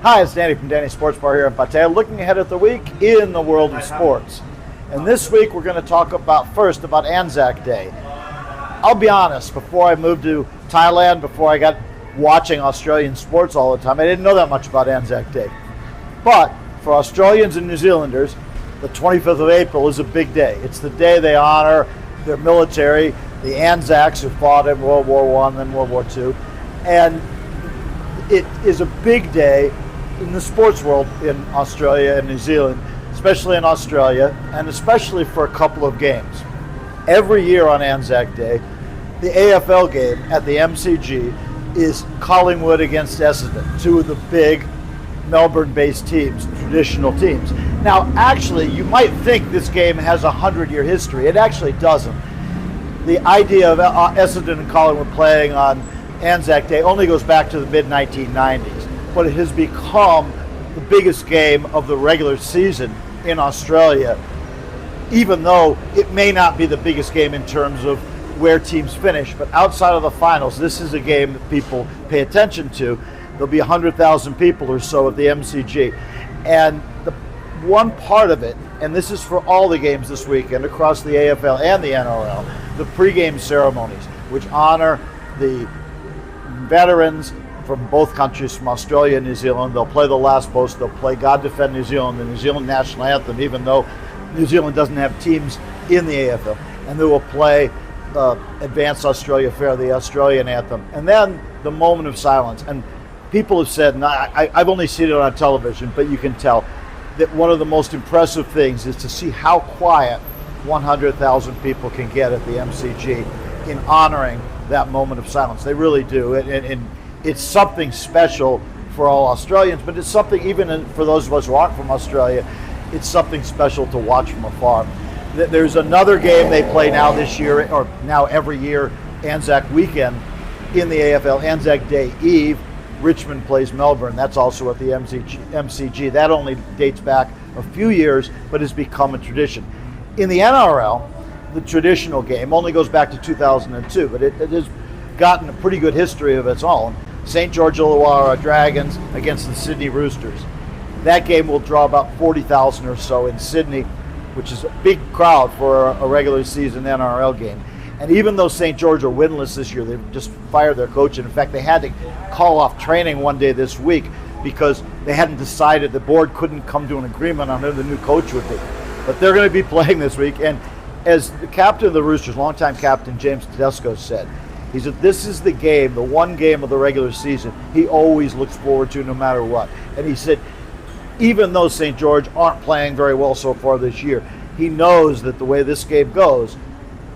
Hi, it's Danny from Danny Sports Bar here in Pattaya, looking ahead at the week in the world of sports. And this week we're going to talk about Anzac Day. I'll be honest, before I moved to Thailand, before I got watching Australian sports all the time, I didn't know that much about Anzac Day. But for Australians and New Zealanders, the 25th of April is a big day. It's the day they honor their military, the Anzacs who fought in World War I and then World War II. And it is a big day in the sports world in Australia and New Zealand, especially in Australia, and especially for a couple of games. Every year on Anzac Day, the AFL game at the MCG is Collingwood against Essendon, two of the big Melbourne-based teams, traditional teams. Now, actually, you might think this game has a 100-year history. It actually doesn't. The idea of Essendon and Collingwood playing on Anzac Day only goes back to the mid-1990s. But it has become the biggest game of the regular season in Australia, even though it may not be the biggest game in terms of where teams finish. But outside of the finals, this is a game that people pay attention to. There'll be 100,000 people or so at the MCG. And the one part of it, and this is for all the games this weekend across the AFL and the NRL, the pregame ceremonies, which honor the veterans from both countries, from Australia and New Zealand. They'll play The Last Post, they'll play God Defend New Zealand, the New Zealand national anthem, even though New Zealand doesn't have teams in the AFL. And they will play Advanced Australia Fair, the Australian anthem. And then the moment of silence. And people have said, and I've only seen it on television, but you can tell that one of the most impressive things is to see how quiet 100,000 people can get at the MCG in honoring that moment of silence. They really do. And it's something special for all Australians, but it's something even for those of us who aren't from Australia, it's something special to watch from afar. There's another game they play now this year, or now every year, Anzac weekend in the AFL, Anzac Day Eve. Richmond plays Melbourne. That's also at the MCG. That only dates back a few years, but has become a tradition. In the NRL, the traditional game only goes back to 2002, but it has gotten a pretty good history of its own. St. George Illawarra Dragons against the Sydney Roosters. That game will draw about 40,000 or so in Sydney, which is a big crowd for a regular season NRL game. And even though St. George are winless this year, they've just fired their coach. And in fact, they had to call off training one day this week because they hadn't decided, the board couldn't come to an agreement on who the new coach would be. But they're going to be playing this week. And as the captain of the Roosters, longtime captain James Tedesco said, he said, this is the game, the one game of the regular season he always looks forward to no matter what. And he said, even though St. George aren't playing very well so far this year, he knows that the way this game goes,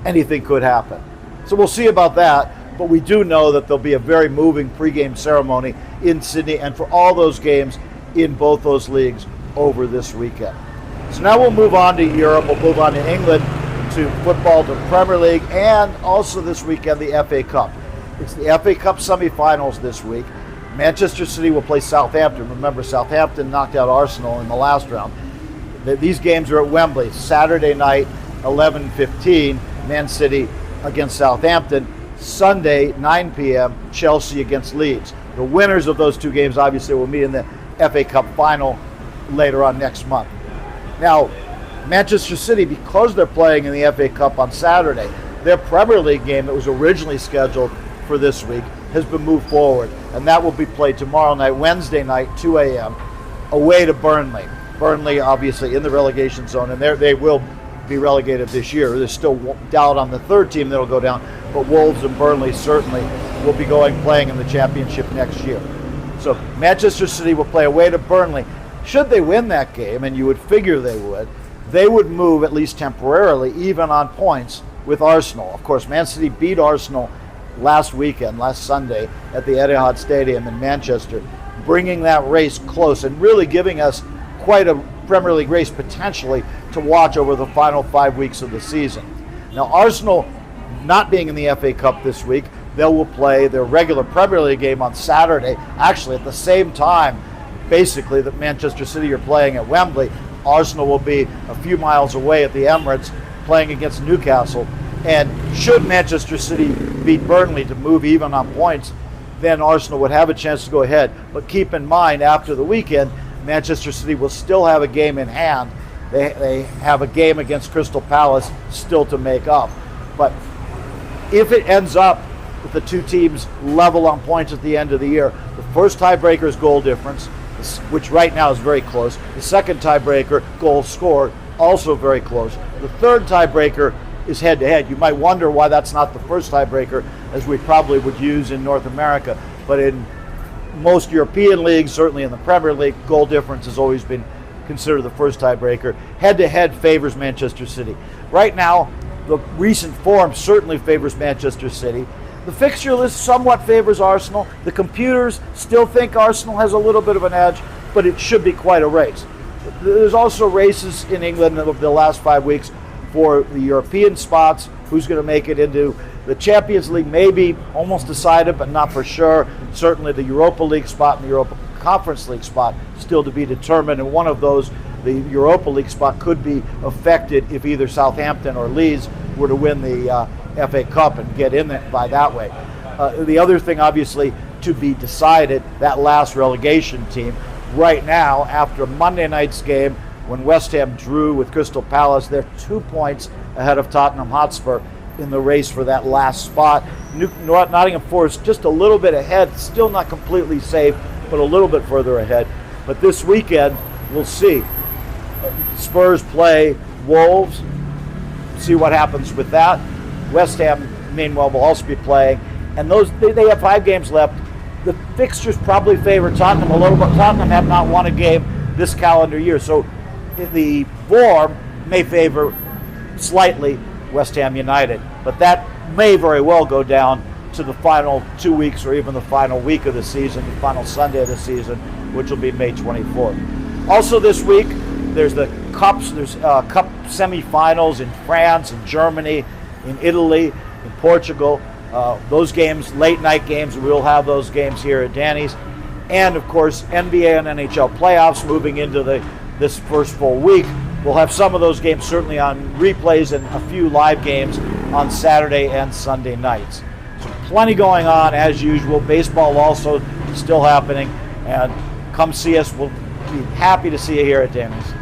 anything could happen. So we'll see about that, but we do know that there'll be a very moving pregame ceremony in Sydney and for all those games in both those leagues over this weekend. So now we'll move on to Europe, we'll move on to England, to football, to Premier League, and also this weekend the FA Cup. It's the FA Cup semi-finals this week. Manchester City will play Southampton. Remember, Southampton knocked out Arsenal in the last round. These games are at Wembley, Saturday night, 11:15, Man City against Southampton. Sunday, 9 p.m., Chelsea against Leeds. The winners of those two games obviously will meet in the FA Cup final later on next month. Now, Manchester City, because they're playing in the FA Cup on Saturday, their Premier League game that was originally scheduled for this week has been moved forward, and that will be played tomorrow night, Wednesday night, 2 a.m., away to Burnley. Burnley, obviously, in the relegation zone, and they will be relegated this year. There's still doubt on the third team that'll go down, but Wolves and Burnley certainly will be playing in the championship next year. So Manchester City will play away to Burnley. Should they win that game, and you would figure they would move, at least temporarily, even on points with Arsenal. Of course, Man City beat Arsenal last Sunday, at the Etihad Stadium in Manchester, bringing that race close and really giving us quite a Premier League race potentially to watch over the final 5 weeks of the season. Now, Arsenal not being in the FA Cup this week, they will play their regular Premier League game on Saturday, actually at the same time, basically, that Manchester City are playing at Wembley. Arsenal will be a few miles away at the Emirates playing against Newcastle. And should Manchester City beat Burnley to move even on points, then Arsenal would have a chance to go ahead. But keep in mind, after the weekend, Manchester City will still have a game in hand. They have a game against Crystal Palace still to make up. But if it ends up with the two teams level on points at the end of the year, the first tiebreaker is goal difference, which right now is very close. The second tiebreaker, goals scored, also very close. The third tiebreaker is head-to-head. You might wonder why that's not the first tiebreaker, as we probably would use in North America. But in most European leagues, certainly in the Premier League, goal difference has always been considered the first tiebreaker. Head-to-head favors Manchester City. Right now, the recent form certainly favors Manchester City. The fixture list somewhat favors Arsenal. The computers still think Arsenal has a little bit of an edge, but it should be quite a race. There's also races in England over the last 5 weeks for the European spots. Who's going to make it into the Champions League? Maybe almost decided, but not for sure. Certainly the Europa League spot and the Europa Conference League spot still to be determined, and one of those, the Europa League spot, could be affected if either Southampton or Leeds were to win the FA Cup and get in there by that way. The other thing, obviously, to be decided, that last relegation team. Right now, after Monday night's game, when West Ham drew with Crystal Palace, they're 2 points ahead of Tottenham Hotspur in the race for that last spot. Nottingham Forest just a little bit ahead, still not completely safe, but a little bit further ahead. But this weekend, we'll see. Spurs play Wolves, see what happens with that. West Ham, meanwhile, will also be playing. And they have 5 games left. The fixtures probably favor Tottenham a little bit. Tottenham have not won a game this calendar year, so the form may favor slightly West Ham United. But that may very well go down to the final 2 weeks or even the final week of the season, the final Sunday of the season, which will be May 24th. Also this week, there's the Cups. There's Cup semifinals in France, in Germany, in Italy, in Portugal. Those games, late night games, we'll have those games here at Danny's. And of course, NBA and NHL playoffs moving into this first full week. We'll have some of those games certainly on replays and a few live games on Saturday and Sunday nights. So plenty going on as usual. Baseball also still happening. And come see us. We'll be happy to see you here at Danny's.